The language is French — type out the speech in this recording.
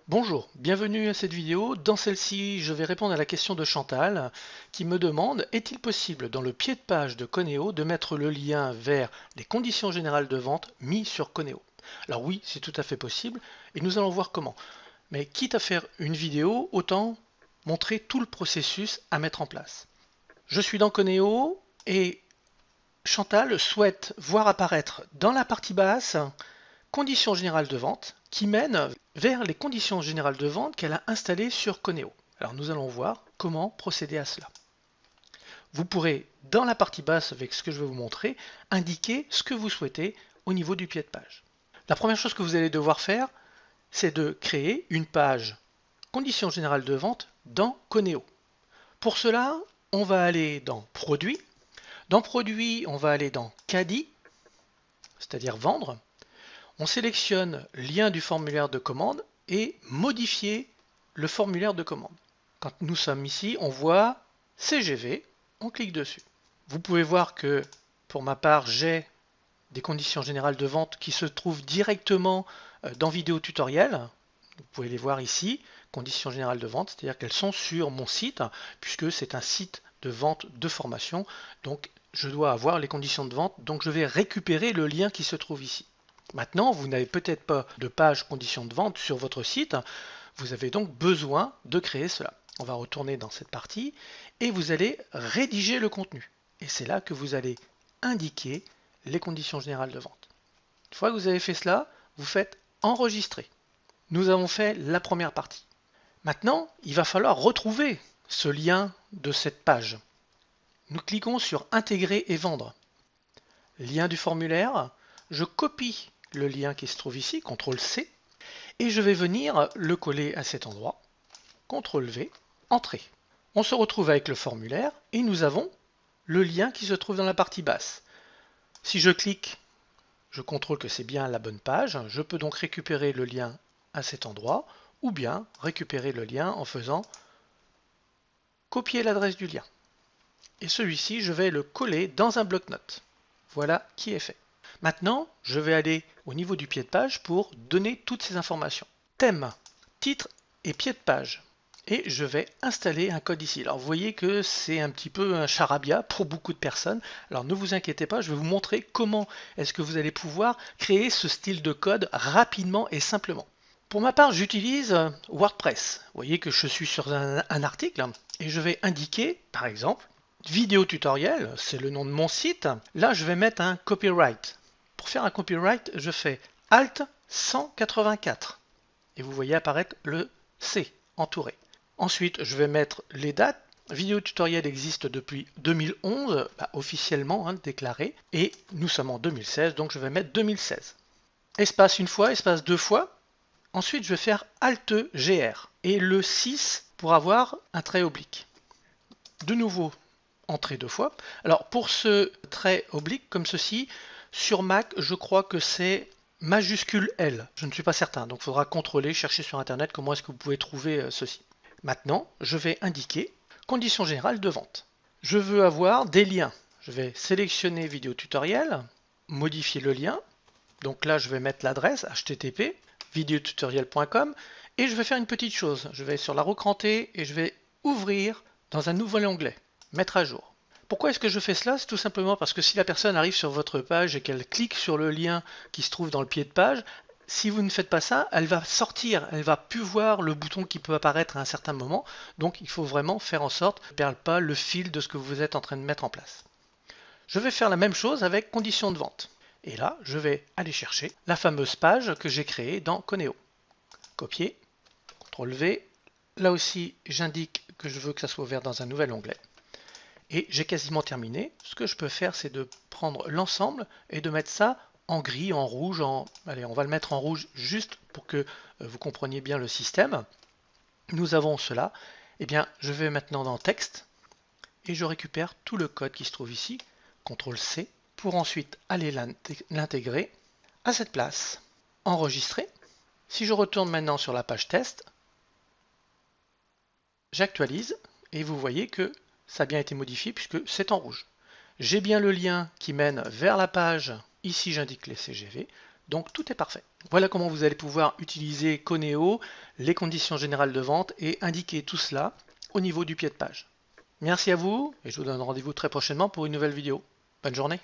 Bonjour, bienvenue à cette vidéo. Dans celle-ci, je vais répondre à la question de Chantal qui me demande: est-il possible dans le pied de page de Conéo de mettre le lien vers les conditions générales de vente mis sur Conéo? Alors oui, c'est tout à fait possible et nous allons voir comment. Mais quitte à faire une vidéo, autant montrer tout le processus à mettre en place. Je suis dans Conéo et Chantal souhaite voir apparaître dans la partie basse conditions générales de vente qui mène vers les conditions générales de vente qu'elle a installées sur Conéo. Alors nous allons voir comment procéder à cela. Vous pourrez, dans la partie basse avec ce que je vais vous montrer, indiquer ce que vous souhaitez au niveau du pied de page. La première chose que vous allez devoir faire, c'est de créer une page conditions générales de vente dans Conéo. Pour cela, on va aller dans Produits. Dans Produits, on va aller dans Caddie, c'est-à-dire Vendre. On sélectionne lien du formulaire de commande et modifier le formulaire de commande. Quand nous sommes ici, on voit CGV, on clique dessus. Vous pouvez voir que pour ma part, j'ai des conditions générales de vente qui se trouvent directement dans vidéo tutoriel. Vous pouvez les voir ici, conditions générales de vente, c'est-à-dire qu'elles sont sur mon site, puisque c'est un site de vente de formation. Donc je dois avoir les conditions de vente, donc je vais récupérer le lien qui se trouve ici. Maintenant, vous n'avez peut-être pas de page conditions de vente sur votre site, vous avez donc besoin de créer cela. On va retourner dans cette partie et vous allez rédiger le contenu. Et c'est là que vous allez indiquer les conditions générales de vente. Une fois que vous avez fait cela, vous faites enregistrer. Nous avons fait la première partie. Maintenant, il va falloir retrouver ce lien de cette page. Nous cliquons sur intégrer et vendre. Lien du formulaire, je copie le lien qui se trouve ici, CTRL-C, et je vais venir le coller à cet endroit, CTRL-V, Entrée. On se retrouve avec le formulaire et nous avons le lien qui se trouve dans la partie basse. Si je clique, je contrôle que c'est bien la bonne page, je peux donc récupérer le lien à cet endroit ou bien récupérer le lien en faisant copier l'adresse du lien. Et celui-ci, je vais le coller dans un bloc-notes. Voilà qui est fait. Maintenant, je vais aller au niveau du pied de page pour donner toutes ces informations. Thème, titre et pied de page. Et je vais installer un code ici. Alors vous voyez que c'est un petit peu un charabia pour beaucoup de personnes. Alors ne vous inquiétez pas, je vais vous montrer comment est-ce que vous allez pouvoir créer ce style de code rapidement et simplement. Pour ma part, j'utilise WordPress. Vous voyez que je suis sur un article et je vais indiquer, par exemple, vidéo tutoriel, c'est le nom de mon site. Là, je vais mettre un copyright. Pour faire un copyright, je fais Alt 184 et vous voyez apparaître le C entouré. Ensuite, je vais mettre les dates. Vidéo tutoriel existe depuis 2011, officiellement déclaré, et nous sommes en 2016, donc je vais mettre 2016. Espace une fois, espace deux fois. Ensuite, je vais faire Alt GR et le 6 pour avoir un trait oblique. De nouveau, entrée deux fois. Alors pour ce trait oblique comme ceci, sur Mac, je crois que c'est majuscule L. Je ne suis pas certain, donc il faudra contrôler, chercher sur Internet comment est-ce que vous pouvez trouver ceci. Maintenant, je vais indiquer conditions générales de vente. Je veux avoir des liens. Je vais sélectionner vidéo tutoriel, modifier le lien. Donc là, je vais mettre l'adresse http videotutoriel.com et je vais faire une petite chose. Je vais sur la roue crantée et je vais ouvrir dans un nouvel onglet, mettre à jour. Pourquoi est-ce que je fais cela? C'est tout simplement parce que si la personne arrive sur votre page et qu'elle clique sur le lien qui se trouve dans le pied de page, si vous ne faites pas ça, elle va sortir, elle va plus voir le bouton qui peut apparaître à un certain moment. Donc il faut vraiment faire en sorte qu'elle ne perde pas le fil de ce que vous êtes en train de mettre en place. Je vais faire la même chose avec conditions de vente. Et là, je vais aller chercher la fameuse page que j'ai créée dans Conéo. Copier, CTRL-V. Là aussi, j'indique que je veux que ça soit ouvert dans un nouvel onglet. Et j'ai quasiment terminé. Ce que je peux faire, c'est de prendre l'ensemble et de mettre ça en gris, en rouge. Allez, on va le mettre en rouge juste pour que vous compreniez bien le système. Nous avons cela. Eh bien, je vais maintenant dans Texte et je récupère tout le code qui se trouve ici. CTRL-C pour ensuite aller l'intégrer à cette place. Enregistrer. Si je retourne maintenant sur la page test, j'actualise et vous voyez que ça a bien été modifié puisque c'est en rouge. J'ai bien le lien qui mène vers la page. Ici, j'indique les CGV. Donc tout est parfait. Voilà comment vous allez pouvoir utiliser Coneo, les conditions générales de vente et indiquer tout cela au niveau du pied de page. Merci à vous et je vous donne rendez-vous très prochainement pour une nouvelle vidéo. Bonne journée.